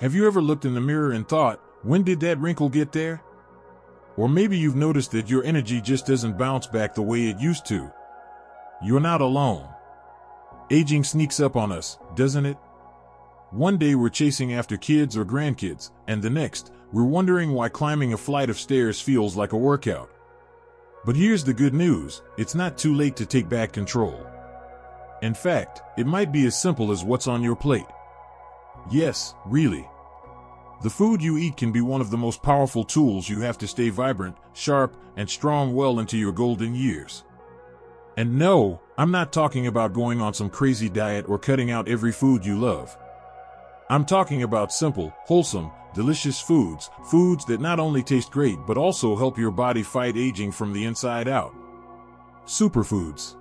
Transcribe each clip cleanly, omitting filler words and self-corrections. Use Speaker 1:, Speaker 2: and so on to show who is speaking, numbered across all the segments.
Speaker 1: Have you ever looked in the mirror and thought, when did that wrinkle get there? Or maybe you've noticed that your energy just doesn't bounce back the way it used to. You're not alone. Aging sneaks up on us, doesn't it? One day we're chasing after kids or grandkids, and the next, we're wondering why climbing a flight of stairs feels like a workout. But here's the good news, it's not too late to take back control. In fact, it might be as simple as what's on your plate. Yes, really. The food you eat can be one of the most powerful tools you have to stay vibrant, sharp, and strong well into your golden years. And no, I'm not talking about going on some crazy diet or cutting out every food you love. I'm talking about simple, wholesome, delicious foods that not only taste great but also help your body fight aging from the inside out. Superfoods.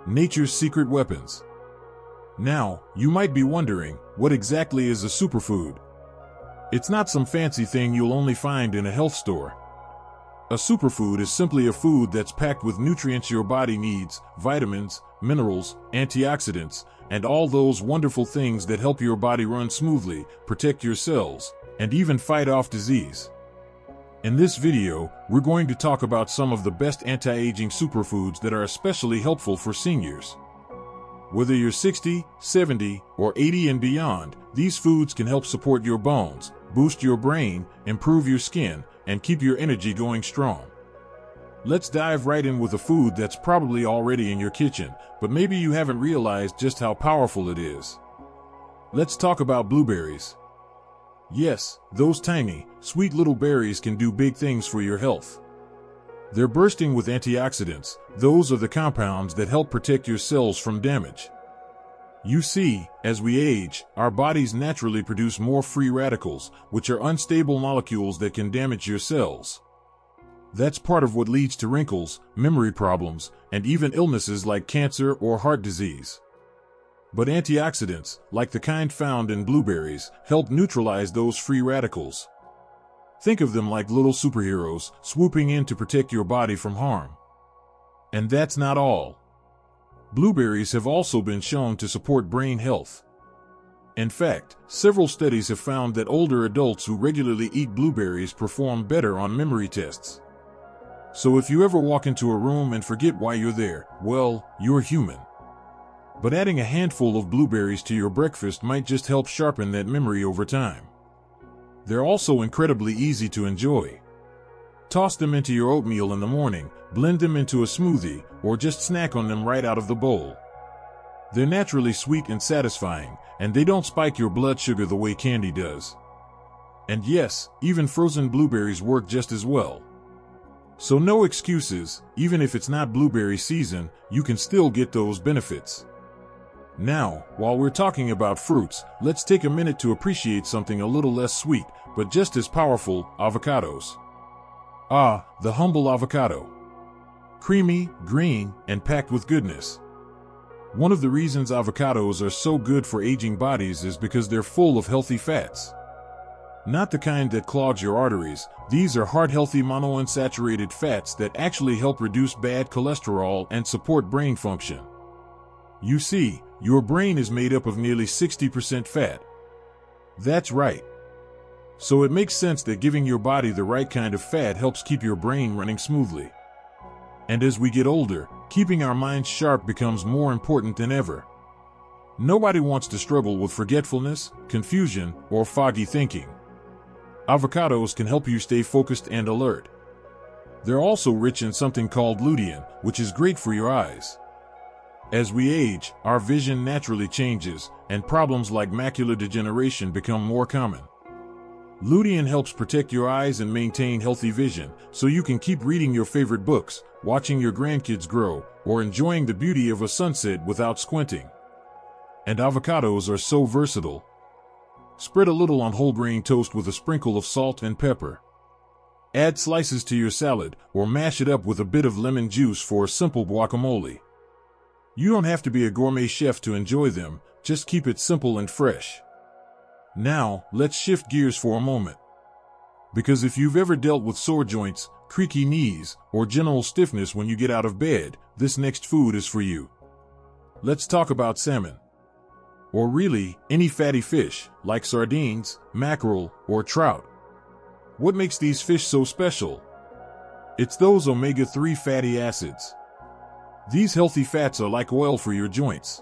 Speaker 1: Nature's secret weapons. Now, you might be wondering, what exactly is a superfood? It's not some fancy thing you'll only find in a health store. A superfood is simply a food that's packed with nutrients your body needs, vitamins, minerals, antioxidants, and all those wonderful things that help your body run smoothly, protect your cells, and even fight off disease. In this video, we're going to talk about some of the best anti-aging superfoods that are especially helpful for seniors. Whether you're 60, 70, or 80 and beyond, these foods can help support your bones, boost your brain, improve your skin, and keep your energy going strong. Let's dive right in with a food that's probably already in your kitchen, but maybe you haven't realized just how powerful it is. Let's talk about blueberries. Yes, those tiny, sweet little berries can do big things for your health. They're bursting with antioxidants. Those are the compounds that help protect your cells from damage. You see, as we age, our bodies naturally produce more free radicals, which are unstable molecules that can damage your cells. That's part of what leads to wrinkles, memory problems, and even illnesses like cancer or heart disease. But antioxidants, like the kind found in blueberries, help neutralize those free radicals. Think of them like little superheroes, swooping in to protect your body from harm. And that's not all. Blueberries have also been shown to support brain health. In fact, several studies have found that older adults who regularly eat blueberries perform better on memory tests. So if you ever walk into a room and forget why you're there, well, you're human. But adding a handful of blueberries to your breakfast might just help sharpen that memory over time. They're also incredibly easy to enjoy. Toss them into your oatmeal in the morning, blend them into a smoothie, or just snack on them right out of the bowl. They're naturally sweet and satisfying, and they don't spike your blood sugar the way candy does. And yes, even frozen blueberries work just as well. So no excuses, even if it's not blueberry season, you can still get those benefits. Now, while we're talking about fruits, let's take a minute to appreciate something a little less sweet, but just as powerful, avocados. Ah, the humble avocado. Creamy, green, and packed with goodness. One of the reasons avocados are so good for aging bodies is because they're full of healthy fats. Not the kind that clogs your arteries, these are heart-healthy monounsaturated fats that actually help reduce bad cholesterol and support brain function. You see, your brain is made up of nearly 60% fat. That's right. So it makes sense that giving your body the right kind of fat helps keep your brain running smoothly. And as we get older, keeping our minds sharp becomes more important than ever. Nobody wants to struggle with forgetfulness, confusion, or foggy thinking. Avocados can help you stay focused and alert. They're also rich in something called lutein, which is great for your eyes. As we age, our vision naturally changes, and problems like macular degeneration become more common. Lutein helps protect your eyes and maintain healthy vision, so you can keep reading your favorite books, watching your grandkids grow, or enjoying the beauty of a sunset without squinting. And avocados are so versatile. Spread a little on whole grain toast with a sprinkle of salt and pepper. Add slices to your salad, or mash it up with a bit of lemon juice for a simple guacamole. You don't have to be a gourmet chef to enjoy them, just keep it simple and fresh. Now, let's shift gears for a moment. Because if you've ever dealt with sore joints, creaky knees, or general stiffness when you get out of bed, this next food is for you. Let's talk about salmon. or really, any fatty fish, like sardines, mackerel, or trout. What makes these fish so special? It's those omega-3 fatty acids. These healthy fats are like oil for your joints.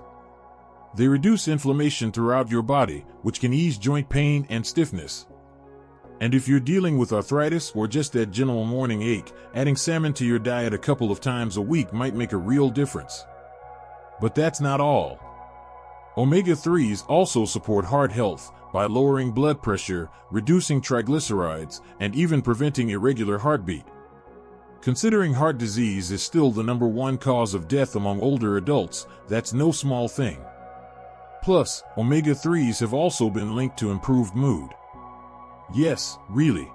Speaker 1: They reduce inflammation throughout your body, which can ease joint pain and stiffness. And if you're dealing with arthritis or just that general morning ache, adding salmon to your diet a couple of times a week might make a real difference. But that's not all. Omega-3s also support heart health by lowering blood pressure, reducing triglycerides, and even preventing irregular heartbeat. Considering heart disease is still the #1 cause of death among older adults, that's no small thing. Plus, omega-3s have also been linked to improved mood. Yes, really.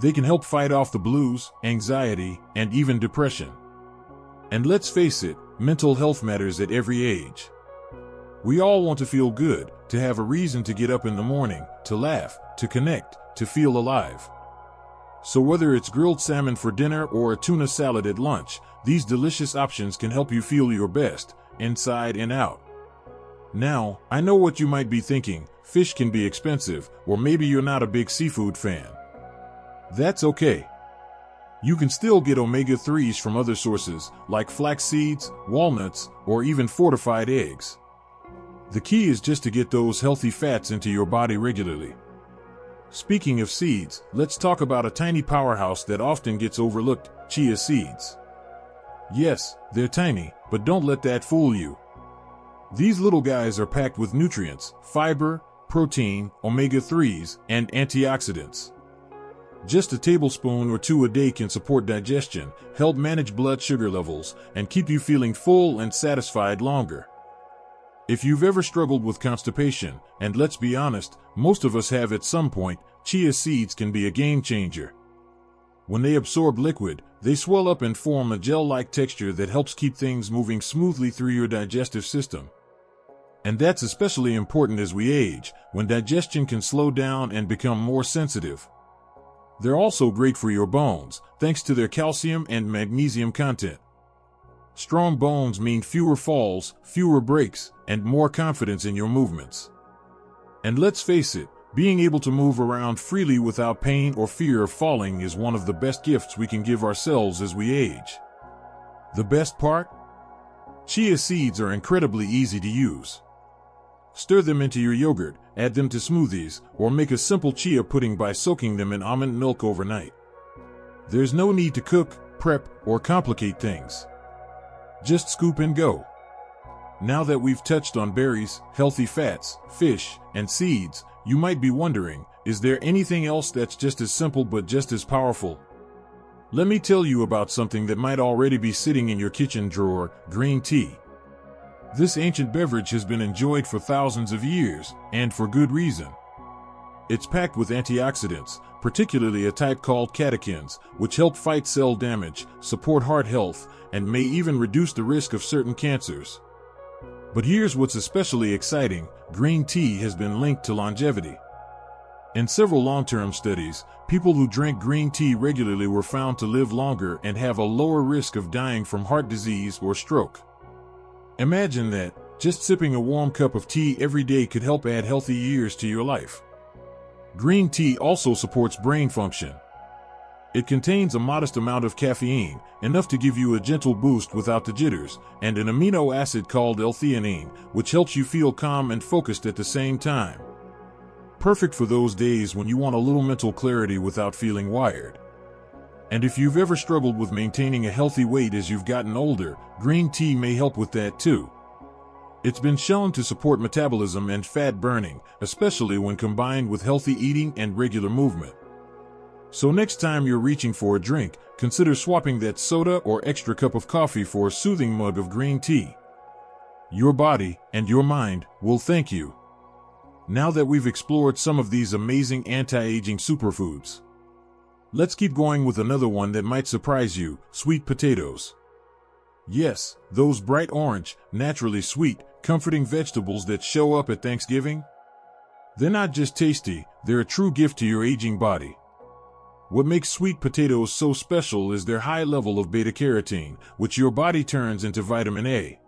Speaker 1: They can help fight off the blues, anxiety, and even depression. And let's face it, mental health matters at every age. We all want to feel good, to have a reason to get up in the morning, to laugh, to connect, to feel alive. So whether it's grilled salmon for dinner or a tuna salad at lunch, these delicious options can help you feel your best, inside and out. Now, I know what you might be thinking: fish can be expensive, or maybe you're not a big seafood fan. That's okay. You can still get omega-3s from other sources, like flax seeds, walnuts, or even fortified eggs. The key is just to get those healthy fats into your body regularly. Speaking of seeds, let's talk about a tiny powerhouse that often gets overlooked: chia seeds. Yes, they're tiny, but don't let that fool you. These little guys are packed with nutrients, fiber, protein, omega-3s, and antioxidants. Just a tablespoon or two a day can support digestion, help manage blood sugar levels, and keep you feeling full and satisfied longer. If you've ever struggled with constipation, and let's be honest, most of us have at some point, chia seeds can be a game changer. When they absorb liquid, they swell up and form a gel-like texture that helps keep things moving smoothly through your digestive system. And that's especially important as we age, when digestion can slow down and become more sensitive. They're also great for your bones, thanks to their calcium and magnesium content. Strong bones mean fewer falls, fewer breaks, and more confidence in your movements. And let's face it, being able to move around freely without pain or fear of falling is one of the best gifts we can give ourselves as we age. The best part? Chia seeds are incredibly easy to use. Stir them into your yogurt, add them to smoothies, or make a simple chia pudding by soaking them in almond milk overnight. There's no need to cook, prep, or complicate things. Just scoop and go. Now that we've touched on berries, healthy fats, fish, and seeds, you might be wondering, is there anything else that's just as simple but just as powerful? Let me tell you about something that might already be sitting in your kitchen drawer: green tea. This ancient beverage has been enjoyed for thousands of years, and for good reason. It's packed with antioxidants, particularly a type called catechins, which help fight cell damage, support heart health, and may even reduce the risk of certain cancers. But here's what's especially exciting: green tea has been linked to longevity. In several long-term studies, people who drank green tea regularly were found to live longer and have a lower risk of dying from heart disease or stroke. Imagine that, just sipping a warm cup of tea every day could help add healthy years to your life. Green tea also supports brain function. It contains a modest amount of caffeine, enough to give you a gentle boost without the jitters, and an amino acid called L-theanine, which helps you feel calm and focused at the same time. Perfect for those days when you want a little mental clarity without feeling wired. And if you've ever struggled with maintaining a healthy weight as you've gotten older, green tea may help with that too. It's been shown to support metabolism and fat burning, especially when combined with healthy eating and regular movement. So next time you're reaching for a drink, consider swapping that soda or extra cup of coffee for a soothing mug of green tea. Your body and your mind will thank you. Now that we've explored some of these amazing anti-aging superfoods, let's keep going with another one that might surprise you: sweet potatoes. Yes, those bright orange, naturally sweet, comforting vegetables that show up at Thanksgiving. They're not just tasty, they're a true gift to your aging body. What makes sweet potatoes so special is their high level of beta-carotene, which your body turns into vitamin A.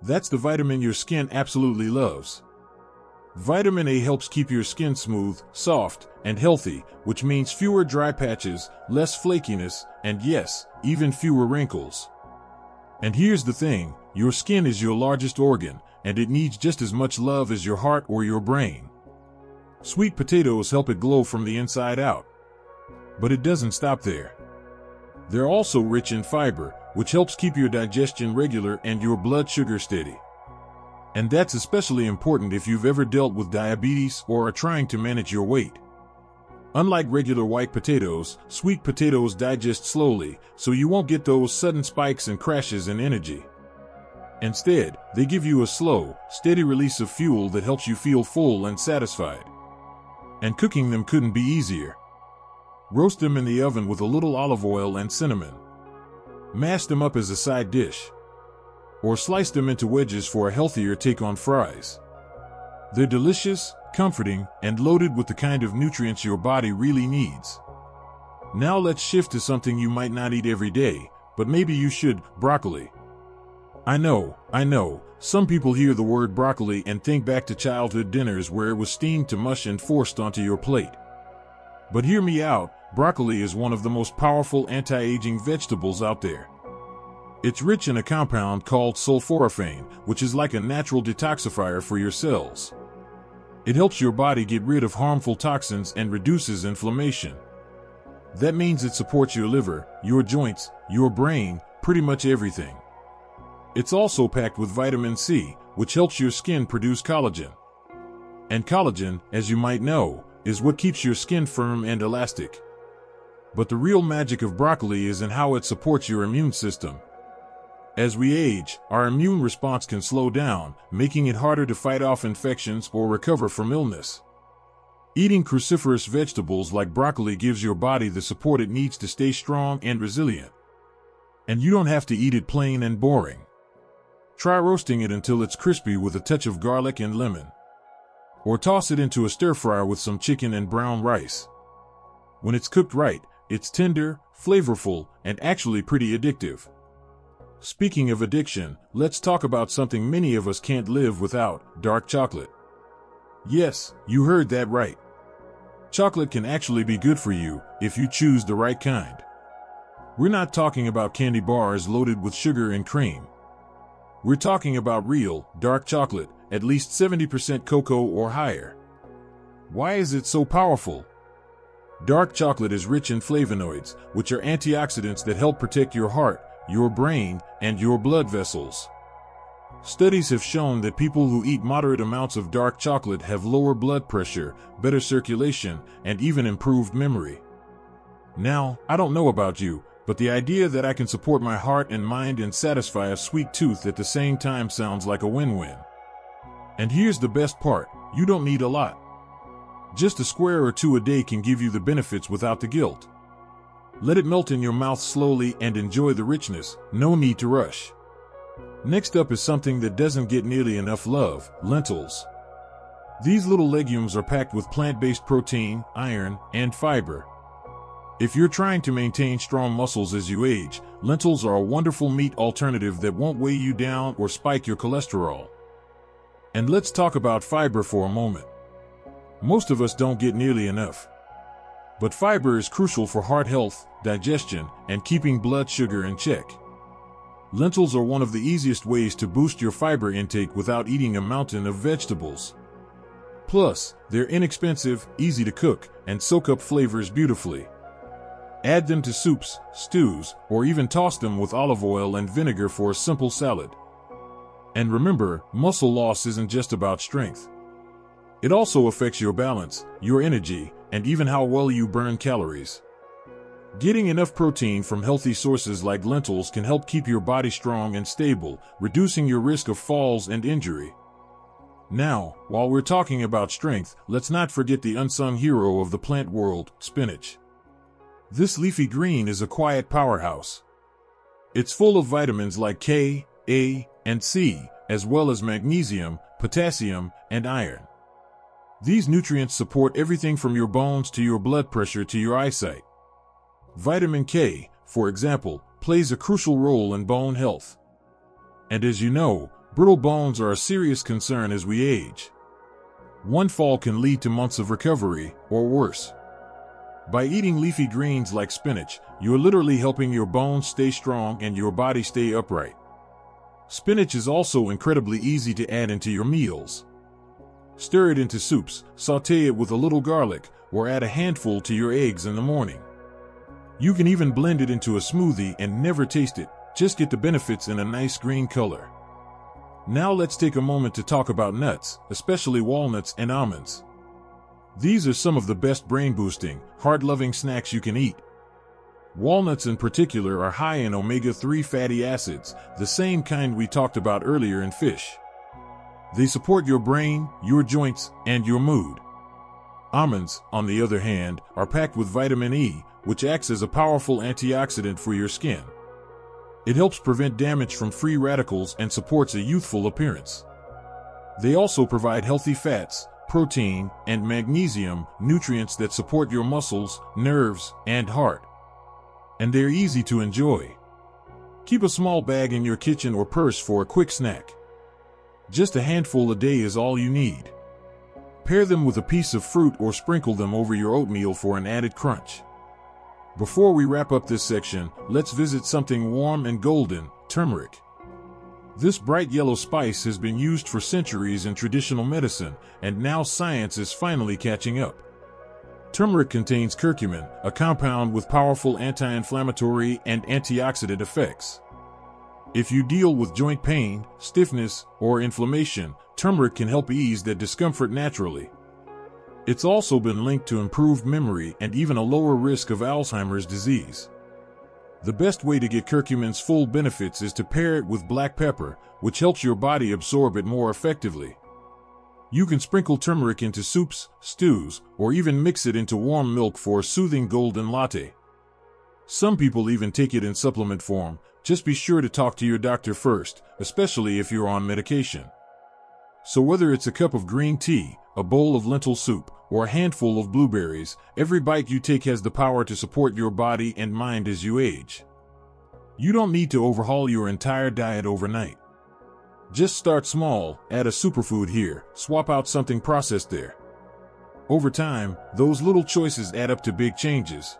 Speaker 1: That's the vitamin your skin absolutely loves. Vitamin A helps keep your skin smooth, soft, and healthy, which means fewer dry patches, less flakiness, and yes, even fewer wrinkles. And here's the thing, your skin is your largest organ, and it needs just as much love as your heart or your brain. Sweet potatoes help it glow from the inside out. But it doesn't stop there. They're also rich in fiber, which helps keep your digestion regular and your blood sugar steady. And that's especially important if you've ever dealt with diabetes or are trying to manage your weight. Unlike regular white potatoes, sweet potatoes digest slowly, so you won't get those sudden spikes and crashes in energy. Instead, they give you a slow, steady release of fuel that helps you feel full and satisfied. And cooking them couldn't be easier. Roast them in the oven with a little olive oil and cinnamon. Mash them up as a side dish. Or slice them into wedges for a healthier take on fries. They're delicious, comforting, and loaded with the kind of nutrients your body really needs. Now let's shift to something you might not eat every day, but maybe you should: broccoli. I know, some people hear the word broccoli and think back to childhood dinners where it was steamed to mush and forced onto your plate. But hear me out, broccoli is one of the most powerful anti-aging vegetables out there. It's rich in a compound called sulforaphane, which is like a natural detoxifier for your cells. It helps your body get rid of harmful toxins and reduces inflammation. That means it supports your liver, your joints, your brain, pretty much everything. It's also packed with vitamin C, which helps your skin produce collagen. And collagen, as you might know, is what keeps your skin firm and elastic. But the real magic of broccoli is in how it supports your immune system. As we age, our immune response can slow down, making it harder to fight off infections or recover from illness. Eating cruciferous vegetables like broccoli gives your body the support it needs to stay strong and resilient. And you don't have to eat it plain and boring. Try roasting it until it's crispy with a touch of garlic and lemon. Or toss it into a stir fryer with some chicken and brown rice. When it's cooked right, it's tender, flavorful, and actually pretty addictive. Speaking of addiction, let's talk about something many of us can't live without: dark chocolate. Yes, you heard that right. Chocolate can actually be good for you if you choose the right kind. We're not talking about candy bars loaded with sugar and cream. We're talking about real, dark chocolate, at least 70% cocoa or higher. Why is it so powerful? Dark chocolate is rich in flavonoids, which are antioxidants that help protect your heart, your brain, and your blood vessels. Studies have shown that people who eat moderate amounts of dark chocolate have lower blood pressure, better circulation, and even improved memory. Now, I don't know about you, but the idea that I can support my heart and mind and satisfy a sweet tooth at the same time sounds like a win-win. And here's the best part: you don't need a lot. Just a square or two a day can give you the benefits without the guilt. Let it melt in your mouth slowly and enjoy the richness, no need to rush. Next up is something that doesn't get nearly enough love: lentils. These little legumes are packed with plant-based protein, iron, and fiber. If you're trying to maintain strong muscles as you age, lentils are a wonderful meat alternative that won't weigh you down or spike your cholesterol. And let's talk about fiber for a moment. Most of us don't get nearly enough. But fiber is crucial for heart health, digestion, and keeping blood sugar in check. Lentils are one of the easiest ways to boost your fiber intake without eating a mountain of vegetables. Plus, they're inexpensive, easy to cook, and soak up flavors beautifully. Add them to soups, stews, or even toss them with olive oil and vinegar for a simple salad. And remember, muscle loss isn't just about strength. It also affects your balance, your energy, and even how well you burn calories. Getting enough protein from healthy sources like lentils can help keep your body strong and stable, reducing your risk of falls and injury. Now, while we're talking about strength, let's not forget the unsung hero of the plant world: spinach. This leafy green is a quiet powerhouse. It's full of vitamins like K, A, and C, as well as magnesium, potassium, and iron. These nutrients support everything from your bones to your blood pressure to your eyesight. Vitamin K, for example, plays a crucial role in bone health. And as you know, Brittle bones are a serious concern as we age. One fall can lead to months of recovery, or worse. By eating leafy greens like spinach, you're literally helping your bones stay strong and your body stay upright. Spinach is also incredibly easy to add into your meals. Stir it into soups, sauté it with a little garlic, or add a handful to your eggs in the morning. You can even blend it into a smoothie and never taste it, just get the benefits in a nice green color. Now let's take a moment to talk about nuts, especially walnuts and almonds. These are some of the best brain-boosting, heart-loving snacks you can eat. Walnuts in particular are high in omega-3 fatty acids, the same kind we talked about earlier in fish. They support your brain, your joints, and your mood. Almonds, on the other hand, are packed with vitamin E, which acts as a powerful antioxidant for your skin. It helps prevent damage from free radicals and supports a youthful appearance. They also provide healthy fats, protein, and magnesium, nutrients that support your muscles, nerves, and heart. And they're easy to enjoy. Keep a small bag in your kitchen or purse for a quick snack. Just a handful a day is all you need. Pair them with a piece of fruit or sprinkle them over your oatmeal for an added crunch. Before we wrap up this section, let's visit something warm and golden, turmeric. This bright yellow spice has been used for centuries in traditional medicine, and now science is finally catching up. Turmeric contains curcumin, a compound with powerful anti-inflammatory and antioxidant effects. If you deal with joint pain, stiffness, or inflammation, turmeric can help ease that discomfort naturally. It's also been linked to improved memory and even a lower risk of Alzheimer's disease. The best way to get curcumin's full benefits is to pair it with black pepper, which helps your body absorb it more effectively. You can sprinkle turmeric into soups, stews, or even mix it into warm milk for a soothing golden latte. Some people even take it in supplement form. Just be sure to talk to your doctor first, especially if you're on medication. So whether it's a cup of green tea, a bowl of lentil soup, or a handful of blueberries, every bite you take has the power to support your body and mind as you age. You don't need to overhaul your entire diet overnight. Just start small, add a superfood here, swap out something processed there. Over time, those little choices add up to big changes.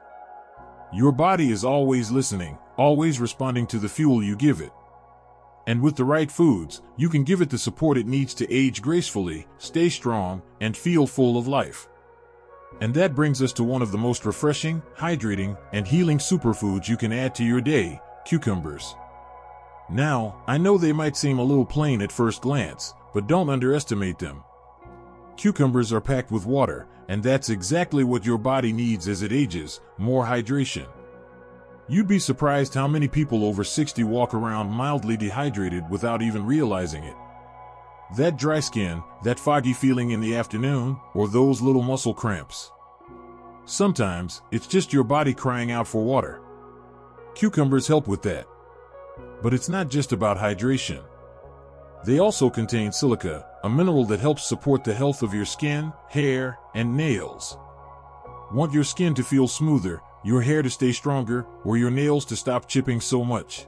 Speaker 1: Your body is always listening, always responding to the fuel you give it. And with the right foods, you can give it the support it needs to age gracefully, stay strong, and feel full of life. And that brings us to one of the most refreshing, hydrating, and healing superfoods you can add to your day, cucumbers. Now, I know they might seem a little plain at first glance, but don't underestimate them. Cucumbers are packed with water, and that's exactly what your body needs as it ages, more hydration. You'd be surprised how many people over 60 walk around mildly dehydrated without even realizing it. That dry skin, that foggy feeling in the afternoon, or those little muscle cramps. Sometimes, it's just your body crying out for water. Cucumbers help with that. But it's not just about hydration. They also contain silica, a mineral that helps support the health of your skin, hair, and nails. Want your skin to feel smoother, your hair to stay stronger, or your nails to stop chipping so much?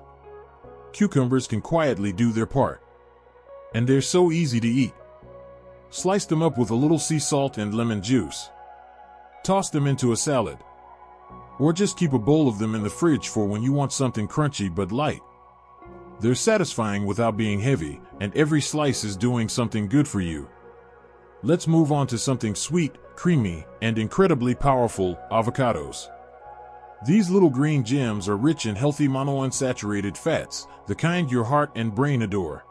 Speaker 1: Cucumbers can quietly do their part. And they're so easy to eat. Slice them up with a little sea salt and lemon juice. Toss them into a salad. Or just keep a bowl of them in the fridge for when you want something crunchy but light. They're satisfying without being heavy, and every slice is doing something good for you. Let's move on to something sweet, creamy, and incredibly powerful, avocados. These little green gems are rich in healthy monounsaturated fats, the kind your heart and brain adore.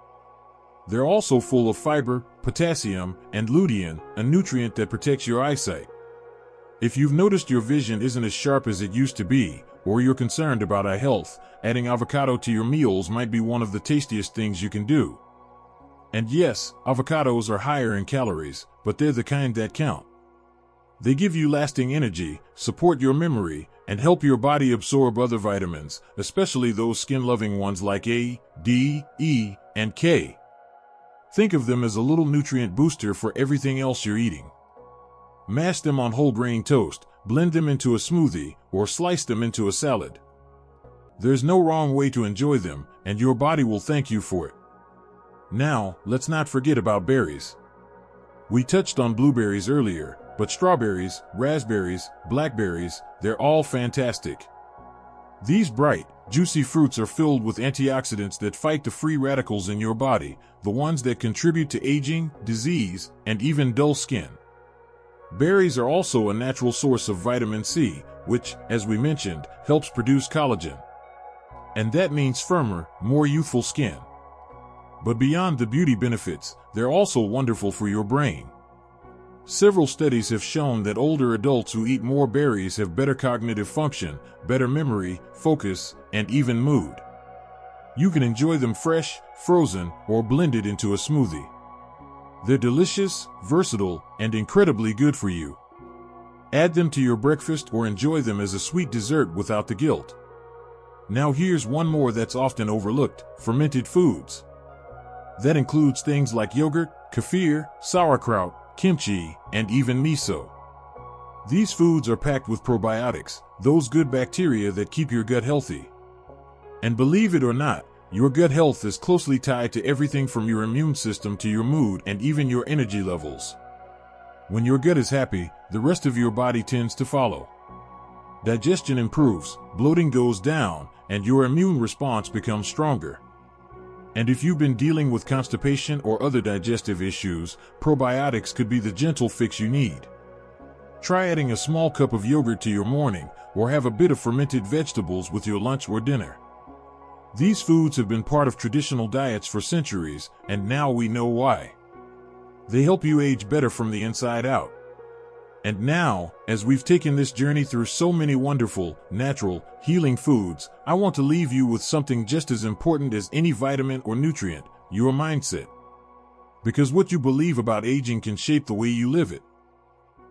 Speaker 1: They're also full of fiber, potassium, and lutein, a nutrient that protects your eyesight. If you've noticed your vision isn't as sharp as it used to be, or you're concerned about eye health, adding avocado to your meals might be one of the tastiest things you can do. And yes, avocados are higher in calories, but they're the kind that count. They give you lasting energy, support your memory, and help your body absorb other vitamins, especially those skin-loving ones like A, D, E, and K. Think of them as a little nutrient booster for everything else you're eating. Mash them on whole grain toast, blend them into a smoothie, or slice them into a salad. There's no wrong way to enjoy them, and your body will thank you for it. Now, let's not forget about berries. We touched on blueberries earlier, but strawberries, raspberries, blackberries, they're all fantastic. These bright, juicy fruits are filled with antioxidants that fight the free radicals in your body, the ones that contribute to aging, disease, and even dull skin. Berries are also a natural source of vitamin C, which, as we mentioned, helps produce collagen. And that means firmer, more youthful skin. But beyond the beauty benefits, they're also wonderful for your brain. Several studies have shown that older adults who eat more berries have better cognitive function, better memory, focus, and even mood. You can enjoy them fresh, frozen, or blended into a smoothie. They're delicious, versatile, and incredibly good for you. Add them to your breakfast or enjoy them as a sweet dessert without the guilt. Now here's one more that's often overlooked: fermented foods. That includes things like yogurt, kefir, sauerkraut, kimchi, and even miso. These foods are packed with probiotics, those good bacteria that keep your gut healthy. And believe it or not, your gut health is closely tied to everything from your immune system to your mood and even your energy levels. When your gut is happy, the rest of your body tends to follow. Digestion improves, bloating goes down, and your immune response becomes stronger. And if you've been dealing with constipation or other digestive issues, probiotics could be the gentle fix you need. Try adding a small cup of yogurt to your morning, or have a bit of fermented vegetables with your lunch or dinner. These foods have been part of traditional diets for centuries, and now we know why. They help you age better from the inside out. And now, as we've taken this journey through so many wonderful, natural, healing foods, I want to leave you with something just as important as any vitamin or nutrient: your mindset. Because what you believe about aging can shape the way you live it.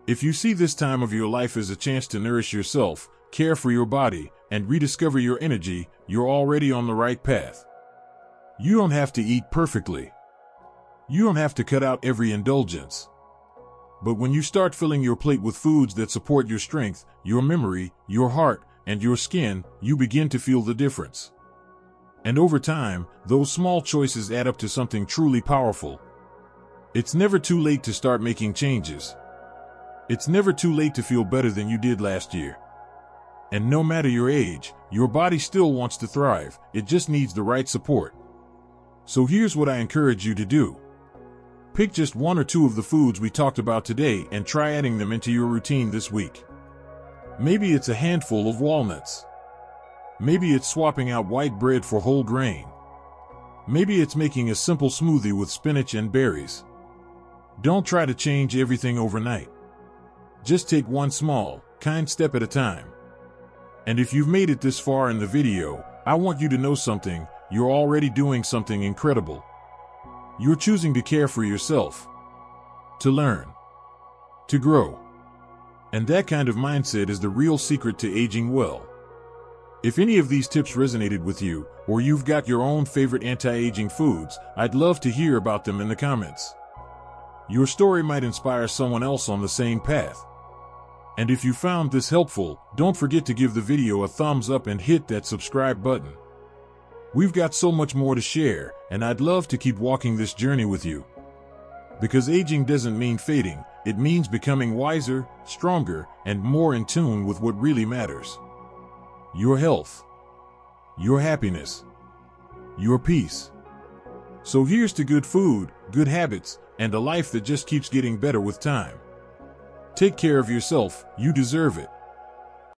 Speaker 1: If you see this time of your life as a chance to nourish yourself, care for your body, and rediscover your energy, you're already on the right path. You don't have to eat perfectly. You don't have to cut out every indulgence. But when you start filling your plate with foods that support your strength, your memory, your heart, and your skin, you begin to feel the difference. And over time, those small choices add up to something truly powerful. It's never too late to start making changes. It's never too late to feel better than you did last year. And no matter your age, your body still wants to thrive. It just needs the right support. So here's what I encourage you to do. Pick just one or two of the foods we talked about today and try adding them into your routine this week. Maybe it's a handful of walnuts. Maybe it's swapping out white bread for whole grain. Maybe it's making a simple smoothie with spinach and berries. Don't try to change everything overnight. Just take one small, kind step at a time. And if you've made it this far in the video, I want you to know something: you're already doing something incredible. You're choosing to care for yourself, to learn, to grow. And that kind of mindset is the real secret to aging well. If any of these tips resonated with you, or you've got your own favorite anti-aging foods, I'd love to hear about them in the comments. Your story might inspire someone else on the same path. And if you found this helpful, don't forget to give the video a thumbs up and hit that subscribe button. We've got so much more to share, and I'd love to keep walking this journey with you. Because aging doesn't mean fading, it means becoming wiser, stronger, and more in tune with what really matters. Your health, your happiness, your peace. So here's to good food, good habits, and a life that just keeps getting better with time. Take care of yourself, you deserve it.